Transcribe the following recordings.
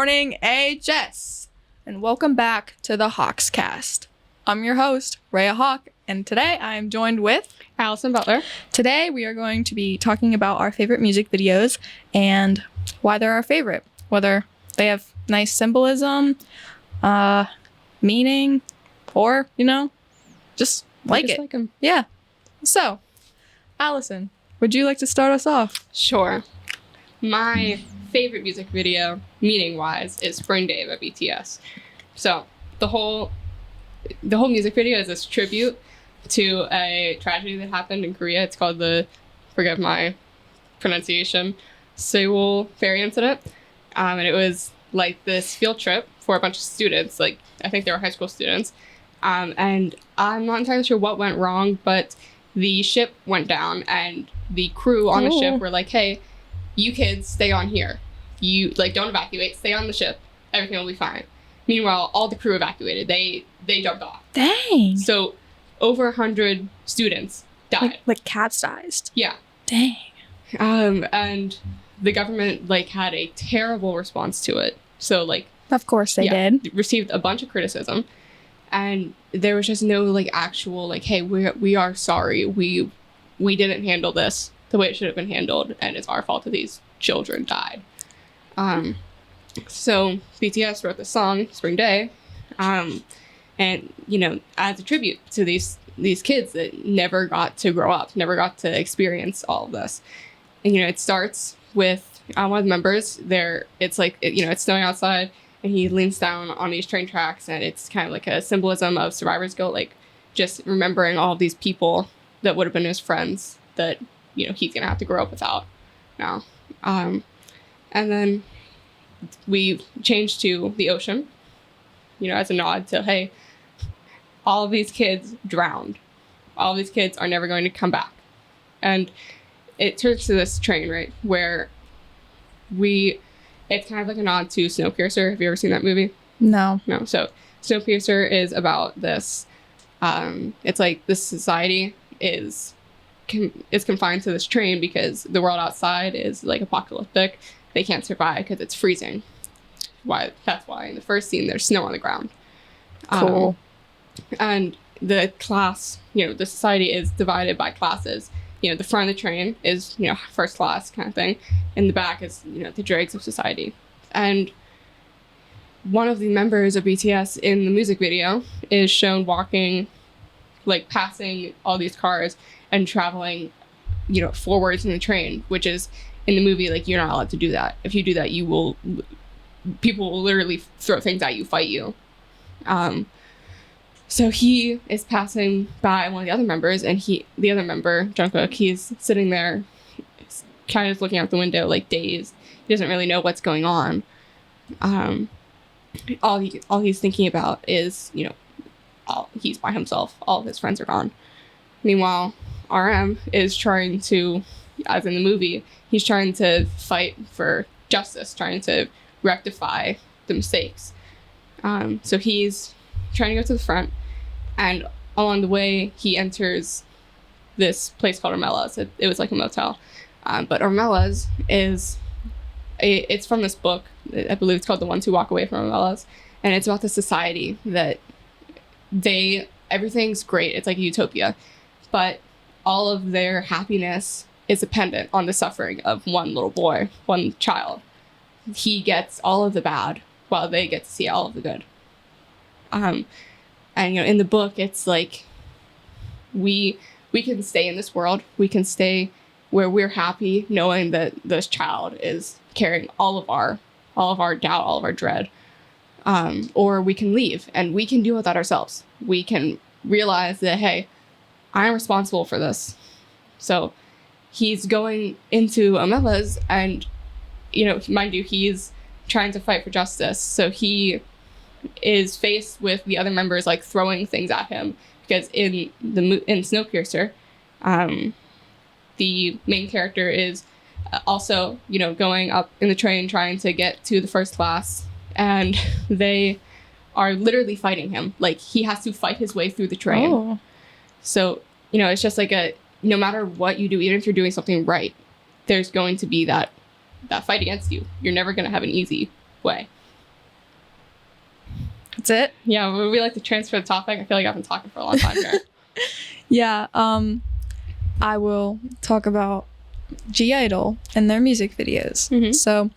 morning, AHS, and welcome back to the HAWKS cast. I'm your host, Rayia Hawk, and today I am joined with Alison Butler. Today we are going to be talking about our favorite music videos and why they're our favorite, whether they have nice symbolism, meaning, or, just like it. Like them. Yeah. So, Alison, would you like to start us off? Sure. My favorite music video, meaning-wise, is Spring Day by BTS. So the whole music video is this tribute to a tragedy that happened in Korea. It's called forgive my pronunciation, Seoul ferry incident. And it was like this field trip for a bunch of students. Like, I think they were high school students. And I'm not entirely sure what went wrong, but the ship went down and the crew on the ship were like, hey, you kids stay on here. You don't evacuate, stay on the ship. Everything will be fine. Meanwhile, all the crew evacuated. They jumped off. Dang. So over 100 students died. Like capsized. Yeah. Dang. And the government had a terrible response to it. So Of course they did. Received a bunch of criticism. And there was just no actual hey, we are sorry. We didn't handle this the way it should have been handled, and it's our fault that these children died. So BTS wrote the song Spring Day, and as a tribute to these kids that never got to grow up, never got to experience all of this. And it starts with one of the members there. It's it's snowing outside, and he leans down on these train tracks, and it's kind of like a symbolism of survivor's guilt, just remembering all of these people that would have been his friends that he's gonna have to grow up without now. And then we changed to the ocean, as a nod to, hey, all of these kids drowned. All of these kids are never going to come back. And it turns to this train, right, where it's kind of like a nod to Snowpiercer. Have you ever seen that movie? No. No. So Snowpiercer is about this. It's like this society is confined to this train because the world outside is apocalyptic. They can't survive because it's freezing. That's why in the first scene there's snow on the ground. Cool. And the class, the society is divided by classes. The front of the train is, first class kind of thing. And the back is, the dregs of society. And one of the members of BTS in the music video is shown walking, passing all these cars and traveling, forwards in the train, which is, in the movie, you're not allowed to do that. If you do that, people will literally throw things at you, fight you. So he is passing by one of the other members, and the other member, Jungkook, he's sitting there, kind of looking out the window, dazed. He doesn't really know what's going on. All he's thinking about is, he's by himself. All of his friends are gone. Meanwhile, RM is trying to, as in the movie, he's trying to fight for justice, trying to rectify the mistakes. So he's trying to go to the front, and along the way, he enters this place called Ormella's. It was like a motel. But Ormella's it's from this book. I believe it's called The Ones Who Walk Away from Ormella's. And it's about the society that everything's great. It's like a utopia. But all of their happiness is dependent on the suffering of one little boy, one child. He gets all of the bad while they get to see all of the good. And in the book, it's we can stay in this world. We can stay where we're happy, knowing that this child is carrying all of our doubt, all of our dread. Or we can leave and we can deal with that ourselves. We can realize that, hey, I'm responsible for this. So he's going into Amella's, and, mind you, he's trying to fight for justice. So he is faced with the other members throwing things at him, because in Snowpiercer, the main character is also going up in the train trying to get to the first class, and they are literally fighting him. He has to fight his way through the train. Oh. So it's just no matter what you do, even if you're doing something right, there's going to be that fight against you. You're never going to have an easy way. That's it? Yeah, would we like to transfer the topic? I feel like I've been talking for a long time here. Yeah, I will talk about G-Idol and their music videos. Mhm. So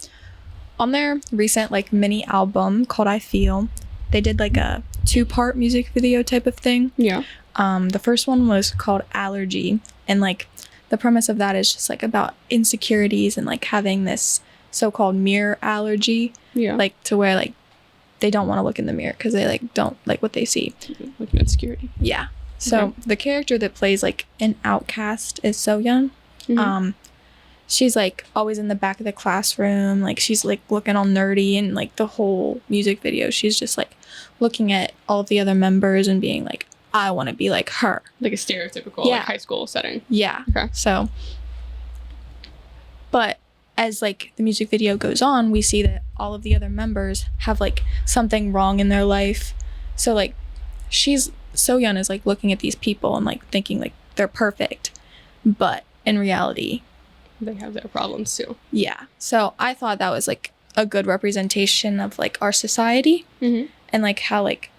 on their recent like mini album called I Feel, they did like a 2-part music video type of thing. Yeah. The first one was called Allergy, and like the premise of that is just like about insecurities and like having this so-called mirror allergy, Yeah. like to where like they don't want to look in the mirror because they like don't like what they see. Like an insecurity. Yeah. So Okay. the character that plays like an outcast is Soyeon. Mhm. She's like always in the back of the classroom, like she's like looking all nerdy, and like the whole music video she's just like looking at all of the other members and being like, I want to be like her. Like a stereotypical Yeah. like high school setting. Yeah. Okay. So, but as like the music video goes on, we see that all of the other members have like something wrong in their life. So like Soyeon is like looking at these people and like thinking like they're perfect, but in reality, They have their problems too. yeah. So I thought that was like a good representation of like our society, Mm-hmm. and like how like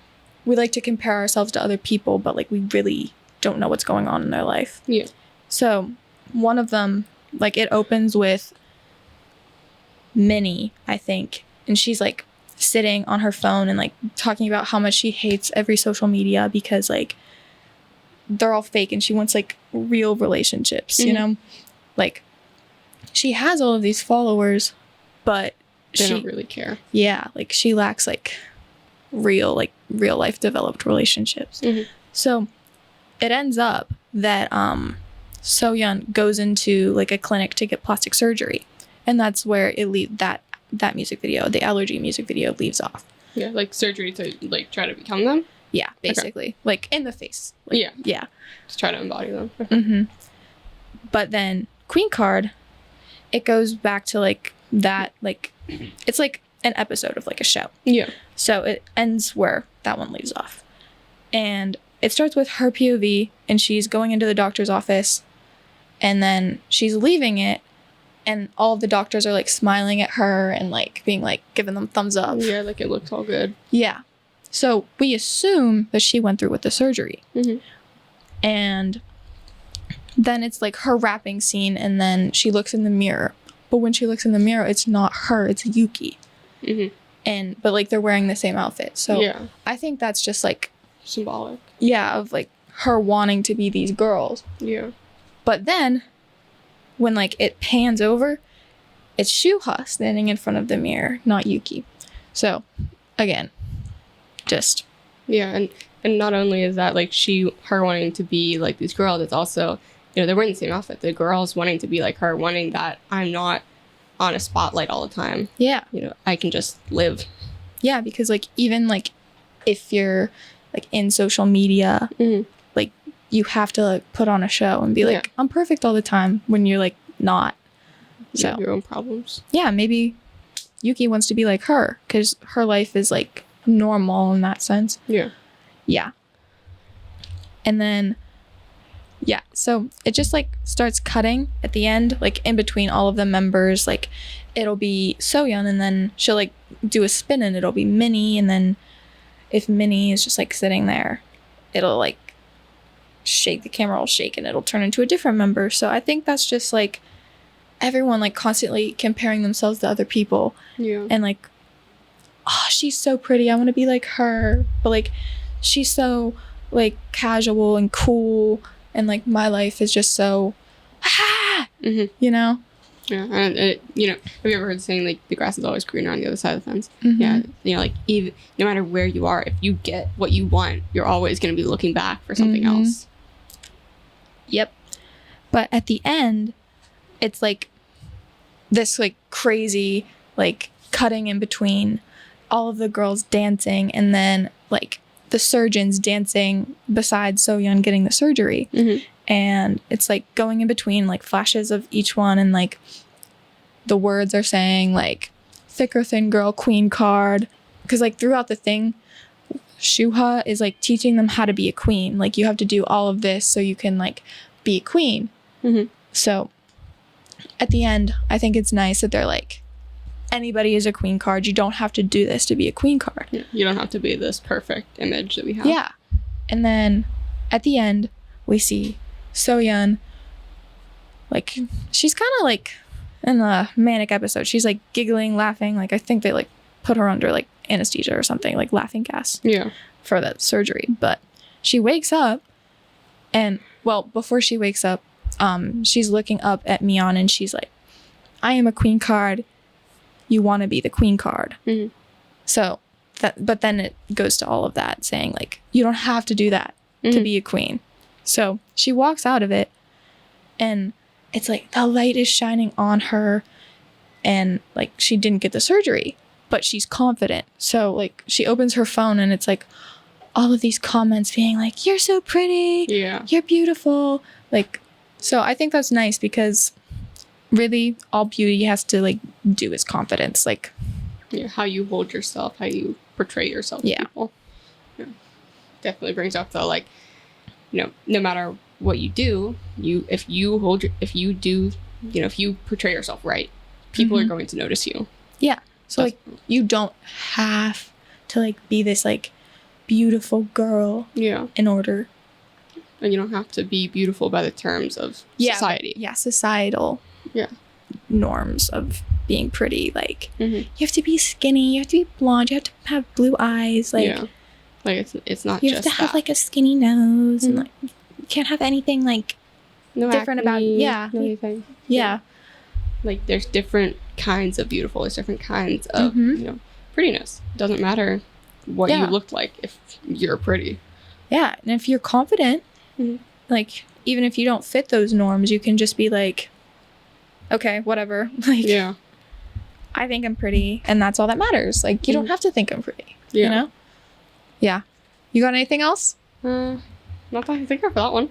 we like to compare ourselves to other people, but like we really don't know what's going on in their life. Yeah. So one of them, like it opens with Minnie, I think, and she's like sitting on her phone and like talking about how much she hates every social media because like they're all fake, and she wants like real relationships, you Mhm. know? Like she has all of these followers, but They she don't really care. yeah, like she lacks like real life developed relationships. Mhm. So it ends up that Soyeon goes into like a clinic to get plastic surgery, and that's where that music video, the Allergy music video, leaves off. Yeah, like surgery to like try to become them. Yeah, basically, like in the face. Like, Yeah. yeah. Just try to embody them. Mm-hmm. But then Queen Card, it goes back to like that, like it's like an episode of like a show. Yeah. So it ends where that one leaves off. And it starts with her POV, and she's going into the doctor's office, and then she's leaving it, and all of the doctors are like smiling at her and like being like giving them thumbs up. Yeah, like it looks all good. Yeah. So we assume that she went through with the surgery. Mm-hmm. And then it's like her rapping scene, and then she looks in the mirror. But when she looks in the mirror, it's not her, it's Yuki. Mm-hmm. But like they're wearing the same outfit. So yeah, I think that's just like, symbolic. yeah, of like her wanting to be these girls. Yeah. But then when like it pans over, it's Shuha standing in front of the mirror, not Yuki. So again, just Yeah, and not only is that like her wanting to be like these girls, it's also, you know, they're wearing the same outfit. The girls wanting to be like her, wanting that I'm not on a spotlight all the time. yeah. You know, I can just live. Yeah, because like even like if you're like in social media, Mm-hmm. like you have to like put on a show and be like, Yeah. I'm perfect all the time, when you're like not. You So have your own problems. yeah, maybe Yuki wants to be like her because her life is like normal in that sense. Yeah. Yeah. And then, yeah, so it just like starts cutting at the end, like in between all of the members. Like it'll be Soyeon, and then she'll like do a spin, and it'll be Minnie. And then if Minnie is just like sitting there, it'll like shake, the camera will shake, and it'll turn into a different member. So I think that's just like everyone like constantly comparing themselves to other people, Yeah. and like, oh, she's so pretty, I want to be like her, but like she's so like casual and cool, and like my life is just so Mm-hmm. you know. Yeah, and it, you know, have you ever heard the saying like the grass is always greener on the other side of the fence? Mhm. Yeah, you know, like even no matter where you are, if you get what you want, you're always going to be looking back for something Mhm. else. Yep. But at the end, it's like this like crazy like cutting in between all of the girls dancing, and then like the surgeons dancing beside Soyeon getting the surgery. Mm-hmm. And it's like going in between like flashes of each one, and like the words are saying like thick or thin girl, queen card, because like throughout the thing, Shuha is like teaching them how to be a queen. Like you have to do all of this so you can like be a queen. Mm-hmm. So at the end, I think it's nice that they're like anybody is a queen card. You don't have to do this to be a queen card. Yeah. You don't have to be this perfect image that we have. Yeah. And then at the end, we see So-yeon, like, she's kind of like in the manic episode. She's like giggling, laughing. Like, I think they like put her under like anesthesia or something, like laughing gas. Yeah. For that surgery. But she wakes up, and well, before she wakes up, she's looking up at Mion, and she's like, I am a queen card. You want to be the queen card. Mm-hmm. So that, but then it goes to all of that saying like, you don't have to do that to be a queen. So she walks out of it, and it's like the light is shining on her, and like she didn't get the surgery, but she's confident. So like she opens her phone, and it's like all of these comments being like, you're so pretty. Yeah. You're beautiful. Like, so I think that's nice, because really all beauty has to like do is confidence. Like, Yeah. How you hold yourself, how you portray yourself to people. Yeah. Definitely brings up the, like, you know, no matter what you do, if you portray yourself right, people are going to notice you. Yeah. So like you don't have to like be this like beautiful girl in order. And you don't have to be beautiful by the terms of society. Yeah, societal norms of being pretty. Like you have to be skinny, you have to be blonde, you have to have blue eyes. Like like it's not you just have to have like a skinny nose and like you can't have anything like no different acne, about no anything. Yeah. Like there's different kinds of beautiful, there's different kinds of prettiness. It doesn't matter what you look like if you're pretty. Yeah, and if you're confident, like even if you don't fit those norms, you can just be like, okay, whatever. Like, I think I'm pretty, and that's all that matters. Like, you don't have to think I'm pretty. You know? Yeah. You got anything else? Not that I can think of for that one.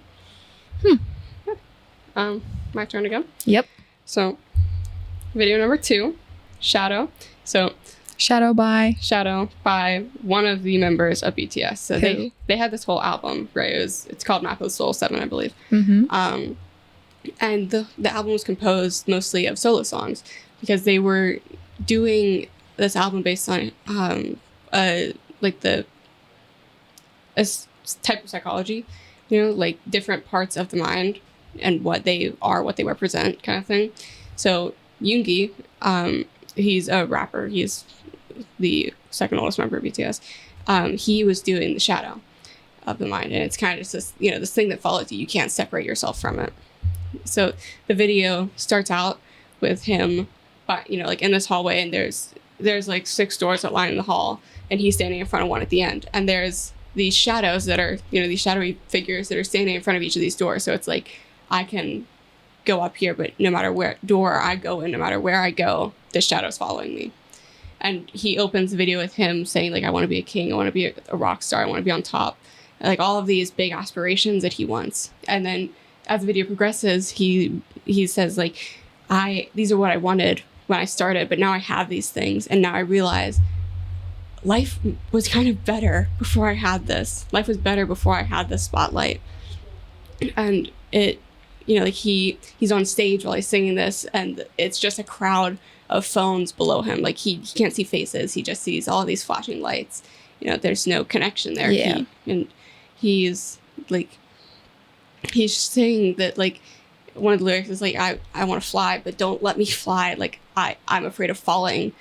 My turn again. Yep. So, video number 2, Shadow. So, Shadow by one of the members of BTS. So they had this whole album, right? It's called Map of the Soul 7, I believe. And the album was composed mostly of solo songs because they were doing this album based on like a type of psychology, you know, like different parts of the mind and what they are, what they represent, kind of thing. So Yoongi, he's a rapper. He's the second oldest member of BTS. He was doing the shadow of the mind, and it's kind of just this, you know, this thing that follows you. You can't separate yourself from it. So the video starts out with him, but you know, like in this hallway, and there's like 6 doors that line in the hall, and he's standing in front of one at the end, and there's these shadows that are, you know, these shadowy figures that are standing in front of each of these doors. So it's like I can go up here, but no matter where door I go in, no matter where I go, the shadow's following me. And he opens the video with him saying, like, I want to be a king, I want to be a rock star, I want to be on top. And, like, all of these big aspirations that he wants. And then as the video progresses, he says, like, these are what I wanted when I started, but now I have these things, and now I realize life was kind of better before I had this. Life was better before I had this spotlight. And it, you know, like he's on stage while he's singing this, and it's just a crowd of phones below him. Like he can't see faces. He just sees all these flashing lights. You know, there's no connection there. Yeah. He's saying that, like, one of the lyrics is like, I want to fly, but don't let me fly. Like I'm afraid of falling.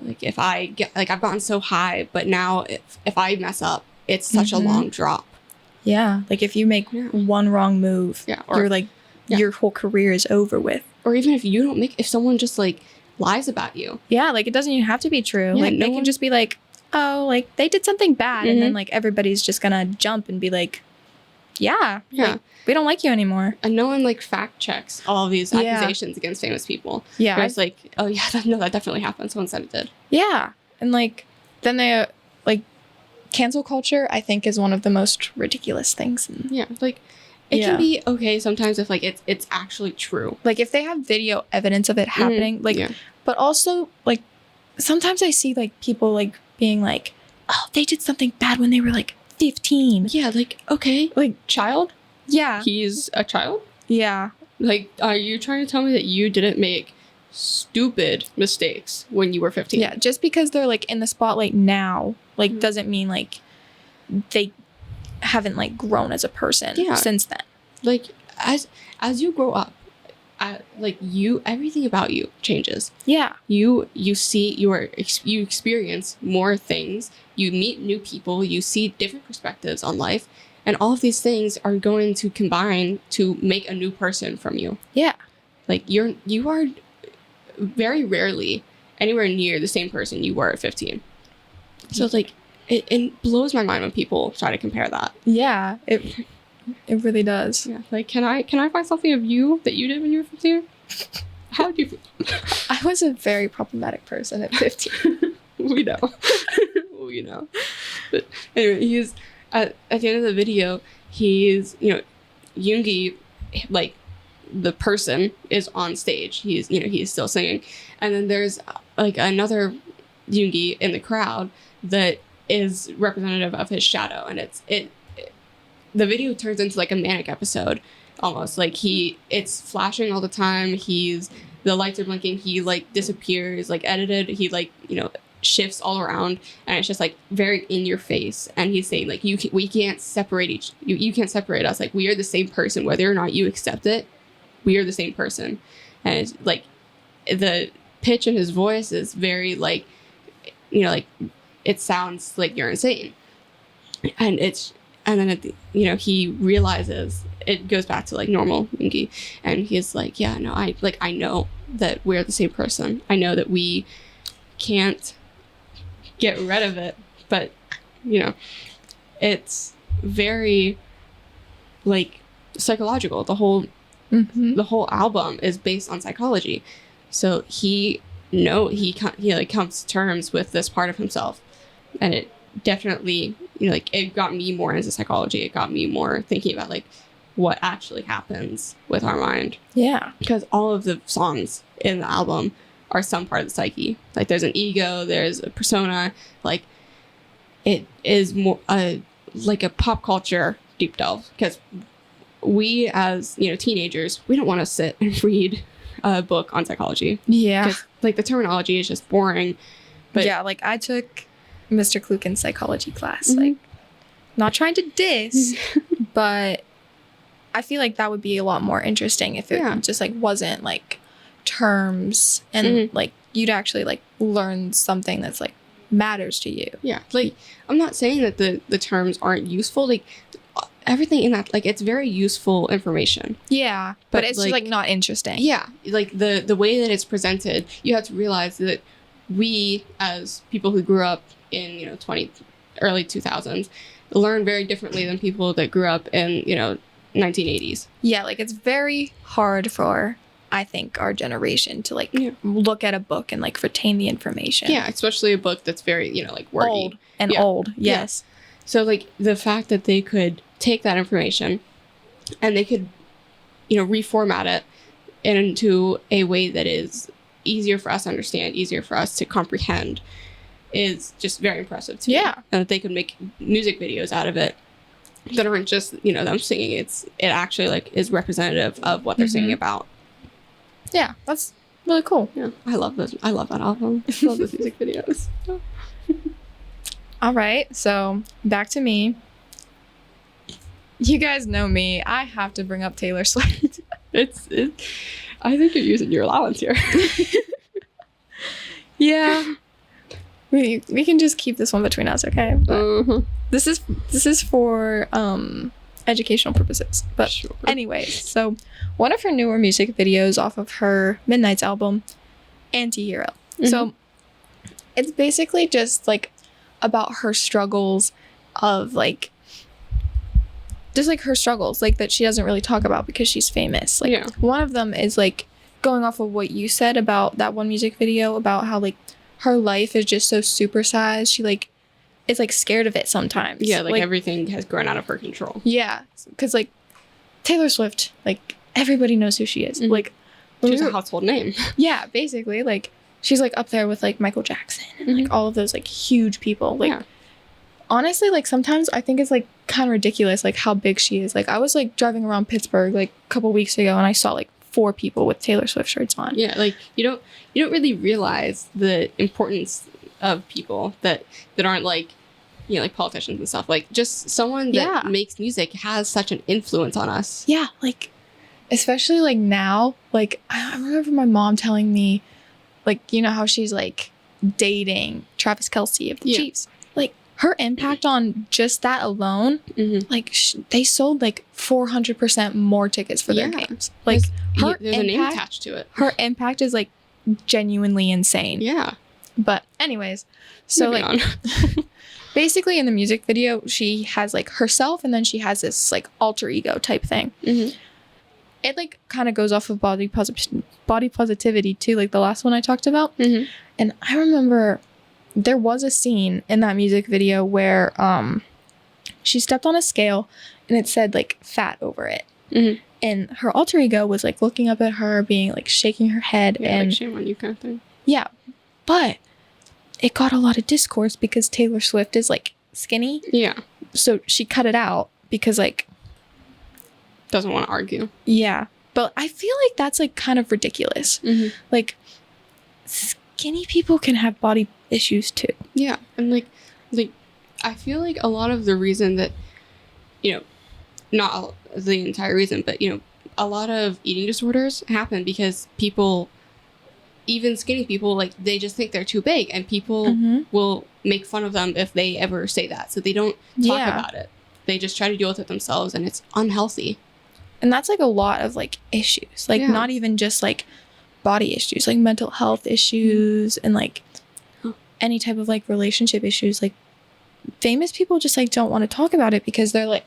Like if I get, like, I've gotten so high, but now if I mess up, it's such a long drop. Yeah. Like if you make one wrong move, you're like, your whole career is over with. Or even if you don't if someone just like lies about you. Yeah. Like it doesn't even have to be true. Yeah, like they can just be like, oh, like they did something bad. And then like everybody's just gonna jump and be like, yeah. Like, we don't like you anymore. And no one like fact checks all of these accusations against famous people. Yeah. It's like, oh yeah, that definitely happened. Someone said it did. Yeah. And like, then they like cancel culture, I think, is one of the most ridiculous things. Yeah. Like it can be okay sometimes if like it's actually true. Like if they have video evidence of it happening, like, but also like sometimes I see like people like being like, oh, they did something bad when they were like 15. Yeah. Like, okay. Like child. Yeah. He's a child? Yeah. Like, are you trying to tell me that you didn't make stupid mistakes when you were 15. Yeah, just because they're like in the spotlight now, like doesn't mean like they haven't like grown as a person since then. Like as you grow up, like everything about you changes. Yeah. You see you experience more things, you meet new people, you see different perspectives on life, and all of these things are going to combine to make a new person from you. Yeah. Like you are very rarely anywhere near the same person you were at 15. So like it blows my mind when people try to compare that. Yeah, it really does. Yeah, like can I find something of you that you did when you were 15? How did you feel? I was a very problematic person at 15. We know. We know. But anyway, he's at the end of the video, he's, you know, Yoongi, like the person is on stage. He's still singing. And then there's like another Yoongi in the crowd that is representative of his shadow, and the video turns into like a manic episode almost. Like it's flashing all the time, the lights are blinking, he like disappears, like edited, he like, you know, shifts all around, and it's just like very in your face, and he's saying like we can't separate you can't separate us, like we are the same person whether or not you accept it. We are the same person. And it's like the pitch in his voice is very like, you know, like it sounds like you're insane. And then at the, you know, he realizes it goes back to like normal Yoongi, and he's like, yeah, no, I know that we're the same person. I know that we can't get rid of it, but you know, it's very like psychological. The whole album is based on psychology. So he like comes to terms with this part of himself, and it definitely, you know, like it got me more into psychology. It got me more thinking about like what actually happens with our mind. Yeah, because all of the songs in the album are some part of the psyche. Like there's an ego, there's a persona. Like it is more like a pop culture deep delve, because we as, you know, teenagers, we don't want to sit and read a book on psychology. Yeah, like the terminology is just boring. But yeah, like I took Mr. Kluken's psychology class. Like, not trying to diss, but I feel like that would be a lot more interesting if it just like wasn't like terms, and like you'd actually like learn something that's like matters to you. Yeah, like I'm not saying that the terms aren't useful. Like everything in that, like it's very useful information. Yeah, but it's like, just like not interesting. Yeah, like the way that it's presented, you have to realize that we as people who grew up in, you know, early 2000s learn very differently than people that grew up in, you know, 1980s. Yeah, like it's very hard for, I think, our generation to like look at a book and like retain the information. Yeah, especially a book that's very, you know, like wordy. Old and old. Yes. Yeah. So like the fact that they could take that information and they could, you know, reformat it into a way that is easier for us to understand, easier for us to comprehend, is just very impressive to me. And that they could make music videos out of it that aren't just, you know, them singing. It actually like is representative of what they're singing about. Yeah, that's really cool. Yeah, I love that album. I love those music videos. All right, so back to me. You guys know me. I have to bring up Taylor Swift. I think you're using your allowance here. Yeah. We can just keep this one between us, okay? This is for educational purposes. But anyways, so one of her newer music videos off of her Midnight's album, Antihero. So it's basically just like about her struggles of like just like her struggles like that she doesn't really talk about because she's famous. Like one of them is like going off of what you said about that one music video about how like her life is just so supersized. She like is like scared of it sometimes. Yeah, like everything has grown out of her control. Yeah, because like Taylor Swift, like everybody knows who she is. Like she's a household name. Yeah, basically like she's like up there with like Michael Jackson and like all of those like huge people. Like honestly, like sometimes I think it's like kind of ridiculous like how big she is. Like I was like driving around Pittsburgh like a couple weeks ago and I saw like 4 people with Taylor Swift shirts on. Yeah, like you don't really realize the importance of people that aren't like, you know, like politicians and stuff. Like just someone that makes music has such an influence on us. Yeah, like especially like now, like I remember my mom telling me, like, you know how she's like dating Travis Kelce of the Chiefs. Like her impact on just that alone, like they sold like 400% more tickets for their games. Like there's a name attached to it. Her impact is like genuinely insane. Yeah. But anyways, so moving like basically in the music video, she has like herself and then she has this like alter ego type thing. It like kind of goes off of body positivity too, like the last one I talked about. And I remember there was a scene in that music video where she stepped on a scale and it said like fat over it. And her alter ego was like looking up at her, being like shaking her head, and like shame on you kind of thing. Yeah, but it got a lot of discourse because Taylor Swift is like skinny. Yeah. So she cut it out because like doesn't want to argue. Yeah. But I feel like that's like kind of ridiculous. Like skinny people can have body issues too. Yeah. And like I feel like a lot of the reason that, you know, not the entire reason, but you know, a lot of eating disorders happen because people, even skinny people, like they just think they're too big, and people will make fun of them if they ever say that. So they don't talk about it. They just try to deal with it themselves, and it's unhealthy. And that's like a lot of like issues, like not even just like body issues, like mental health issues and like any type of like relationship issues. Like famous people just like don't want to talk about it because they're like,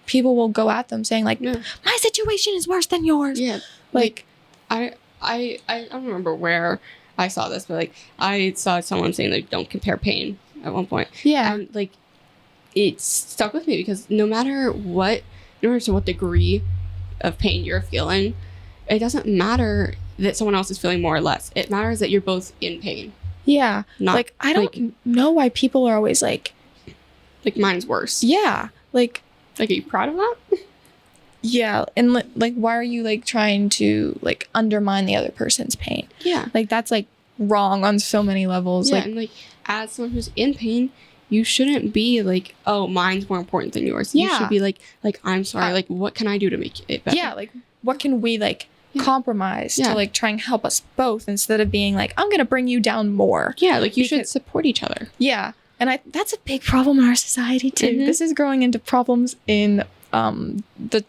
people will go at them saying like, my situation is worse than yours. Yeah. Like I don't remember where I saw this, but like I saw someone saying like, don't compare pain at one point. Yeah. And like it stuck with me because no matter to what degree of pain you're feeling, it doesn't matter that someone else is feeling more or less. It matters that you're both in pain. Yeah. Like I don't know why people are always like mine's worse. Yeah. Like are you proud of that? Yeah. And like why are you like trying to like undermine the other person's pain? Yeah. Like that's like wrong on so many levels. Yeah, like, and like as someone who's in pain, you shouldn't be like, oh, mine's more important than yours. You should be like I'm sorry, like what can I do to make it better? Yeah, like what can we like compromise to like try and help us both, instead of being like, I'm gonna bring you down more. Yeah, like you should support each other. Yeah. And that's a big problem in our society too. This is growing into problems in the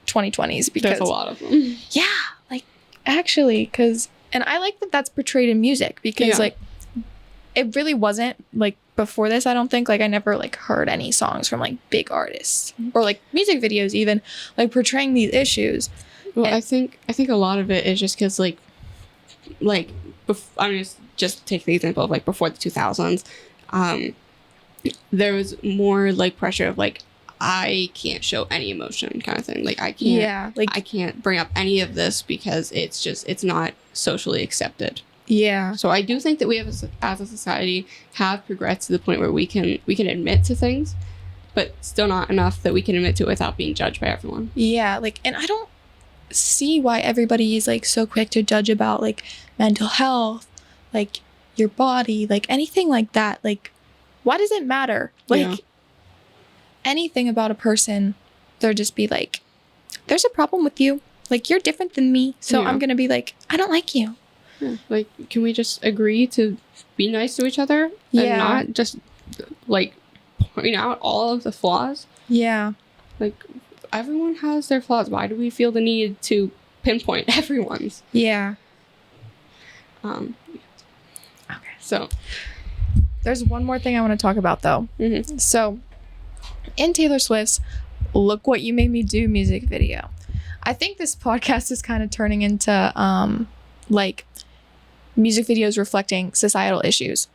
2020s because there's a lot of them. Yeah, like actually, and I like that that's portrayed in music because like it really wasn't like before this. I don't think like I never like heard any songs from like big artists or like music videos even like portraying these issues. Well, I think a lot of it is just because like I'm just take the example of like before the 2000s. There was more like pressure of like, I can't show any emotion kind of thing. Like I can't, I can't bring up any of this because it's not socially accepted. Yeah. So I do think that we have, as a society, have progressed to the point where we can admit to things, but still not enough that we can admit to it without being judged by everyone. Yeah. Like, and I don't see why everybody is like so quick to judge about like mental health, like your body, like anything like that. Like, why does it matter? Like anything about a person, they'll just be like, there's a problem with you. Like, you're different than me. So I'm going to be like, I don't like you. Yeah. Like, can we just agree to be nice to each other and not just like point out all of the flaws? Yeah. Like, everyone has their flaws. Why do we feel the need to pinpoint everyone's? Yeah. Okay. So there's one more thing I want to talk about though. So in Taylor Swift's Look What You Made Me Do music video, I think this podcast is kind of turning into like music videos reflecting societal issues.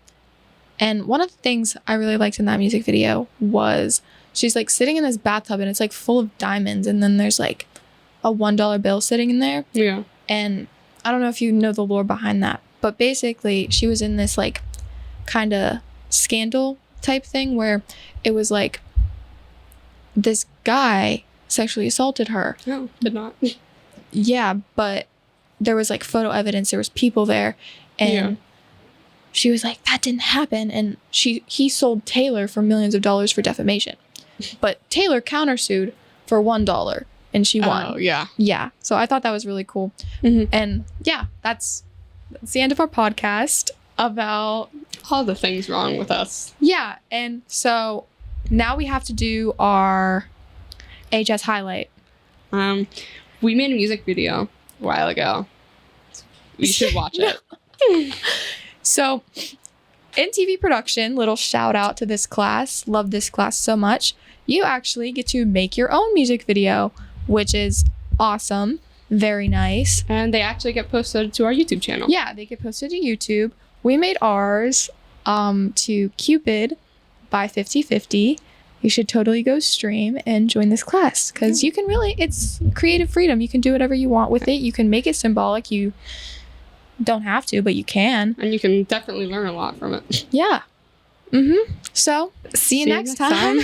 And one of the things I really liked in that music video was she's like sitting in this bathtub and it's like full of diamonds, and then there's like a $1 bill sitting in there. Yeah. And I don't know if you know the lore behind that, but basically she was in this like kind of scandal type thing where it was like this guy sexually assaulted her. No, did not. Yeah, but there was like photo evidence, there was people there, and she was like, that didn't happen. And he sold Taylor for millions of dollars for defamation, but Taylor countersued for $1 and she won. Oh, yeah. Yeah. So I thought that was really cool. And yeah, that's the end of our podcast about all the things wrong with us. Yeah. And so now we have to do our AHS highlight. We made a music video a while ago. You should watch it. So in TV production, little shout out to this class. Love this class so much. You actually get to make your own music video, which is awesome. Very nice. And they actually get posted to our YouTube channel. Yeah, they get posted to YouTube. We made ours to Cupid by 50/50. You should totally go stream and join this class because you can really, it's creative freedom. You can do whatever you want with it. You can make it symbolic. You don't have to, but you can. And you can definitely learn a lot from it. Yeah. So, see you next time.